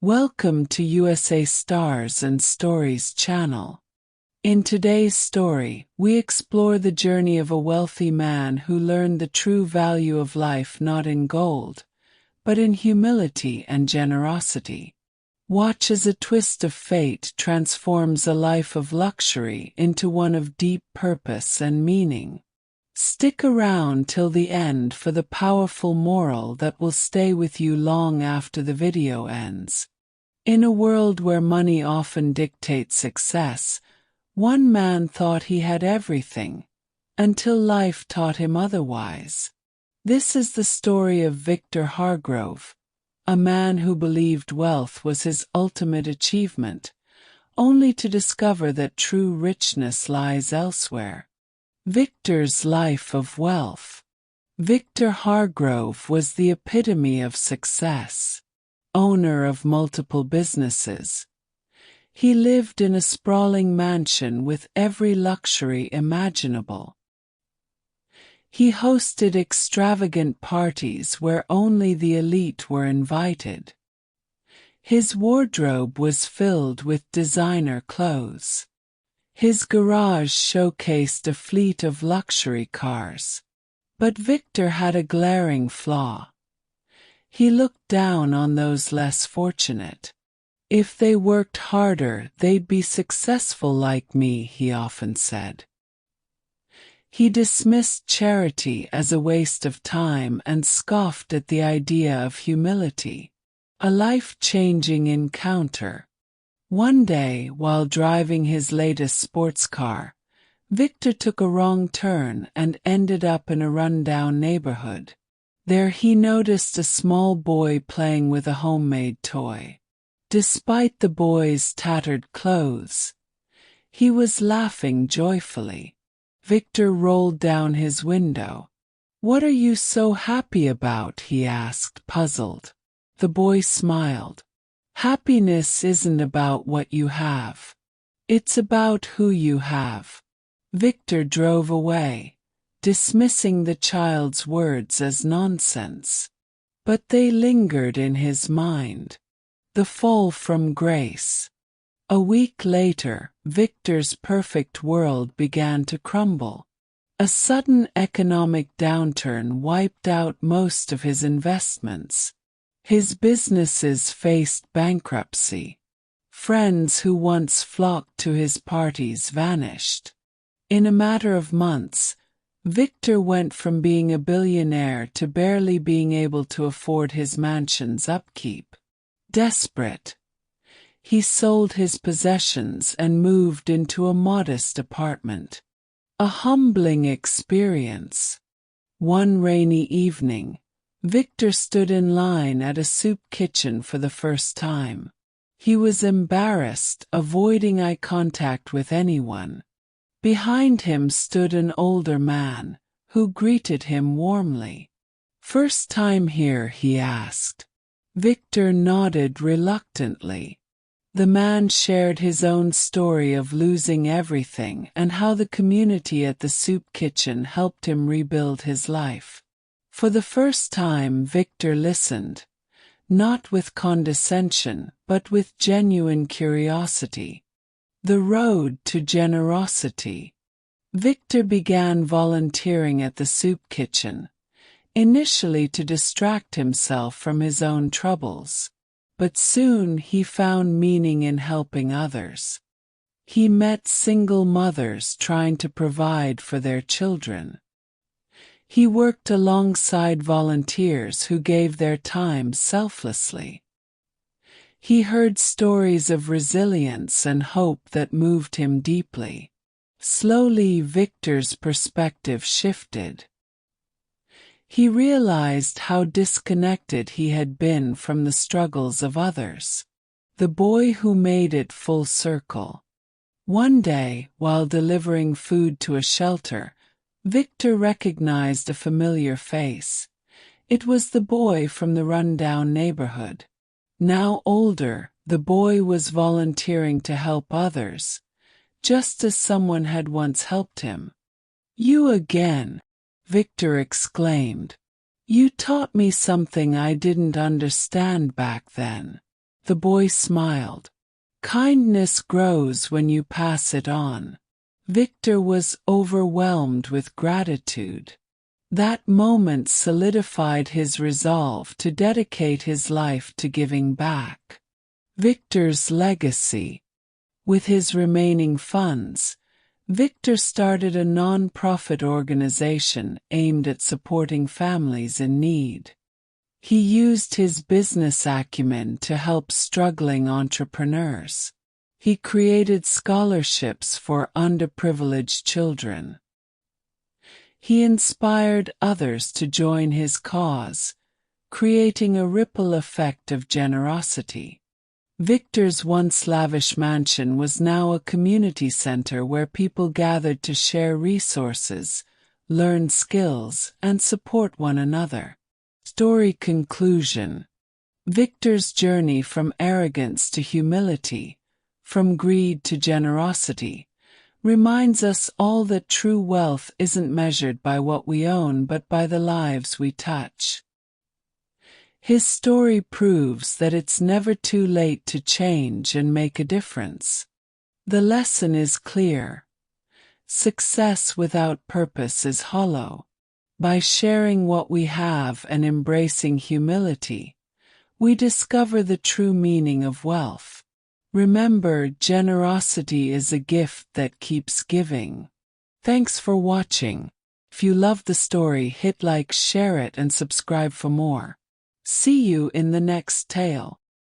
Welcome to USA Stars and Stories channel. In today's story, we explore the journey of a wealthy man who learned the true value of life not in gold, but in humility and generosity. Watch as a twist of fate transforms a life of luxury into one of deep purpose and meaning. Stick around till the end for the powerful moral that will stay with you long after the video ends. In a world where money often dictates success, one man thought he had everything, until life taught him otherwise. This is the story of Victor Hargrove, a man who believed wealth was his ultimate achievement, only to discover that true richness lies elsewhere. Victor's life of wealth. Victor Hargrove was the epitome of success. Owner of multiple businesses, he lived in a sprawling mansion with every luxury imaginable. He hosted extravagant parties where only the elite were invited. His wardrobe was filled with designer clothes. His garage showcased a fleet of luxury cars. But Victor had a glaring flaw. He looked down on those less fortunate. If they worked harder, they'd be successful like me, he often said. He dismissed charity as a waste of time and scoffed at the idea of humility. A life-changing encounter. One day, while driving his latest sports car, Victor took a wrong turn and ended up in a rundown neighborhood. There he noticed a small boy playing with a homemade toy. Despite the boy's tattered clothes, he was laughing joyfully. Victor rolled down his window. "What are you so happy about?" he asked, puzzled. The boy smiled. "Happiness isn't about what you have. It's about who you have." Victor drove away, dismissing the child's words as nonsense. But they lingered in his mind. The fall from grace. A week later, Victor's perfect world began to crumble. A sudden economic downturn wiped out most of his investments. His businesses faced bankruptcy. Friends who once flocked to his parties vanished. In a matter of months, Victor went from being a billionaire to barely being able to afford his mansion's upkeep. Desperate, he sold his possessions and moved into a modest apartment. A humbling experience. One rainy evening, Victor stood in line at a soup kitchen for the first time. He was embarrassed, avoiding eye contact with anyone. Behind him stood an older man, who greeted him warmly. "First time here?" he asked. Victor nodded reluctantly. The man shared his own story of losing everything and how the community at the soup kitchen helped him rebuild his life. For the first time, Victor listened, not with condescension, but with genuine curiosity. The road to generosity. Victor began volunteering at the soup kitchen, initially to distract himself from his own troubles. But soon he found meaning in helping others. He met single mothers trying to provide for their children. He worked alongside volunteers who gave their time selflessly. He heard stories of resilience and hope that moved him deeply. Slowly, Victor's perspective shifted. He realized how disconnected he had been from the struggles of others. The boy who made it full circle. One day, while delivering food to a shelter, Victor recognized a familiar face. It was the boy from the rundown neighborhood. Now older, the boy was volunteering to help others, just as someone had once helped him. "You again," Victor exclaimed. "You taught me something I didn't understand back then." The boy smiled. Kindness grows when you pass it on. Victor was overwhelmed with gratitude. That moment solidified his resolve to dedicate his life to giving back. Victor's legacy. With his remaining funds, Victor started a non-profit organization aimed at supporting families in need. He used his business acumen to help struggling entrepreneurs. He created scholarships for underprivileged children. He inspired others to join his cause, creating a ripple effect of generosity. Victor's once lavish mansion was now a community center where people gathered to share resources, learn skills, and support one another. Story conclusion. Victor's journey from arrogance to humility, from greed to generosity, reminds us all that true wealth isn't measured by what we own but by the lives we touch. His story proves that it's never too late to change and make a difference. The lesson is clear. Success without purpose is hollow. By sharing what we have and embracing humility, we discover the true meaning of wealth. Remember, generosity is a gift that keeps giving. Thanks for watching. If you loved the story, hit like, share it, and subscribe for more. See you in the next tale.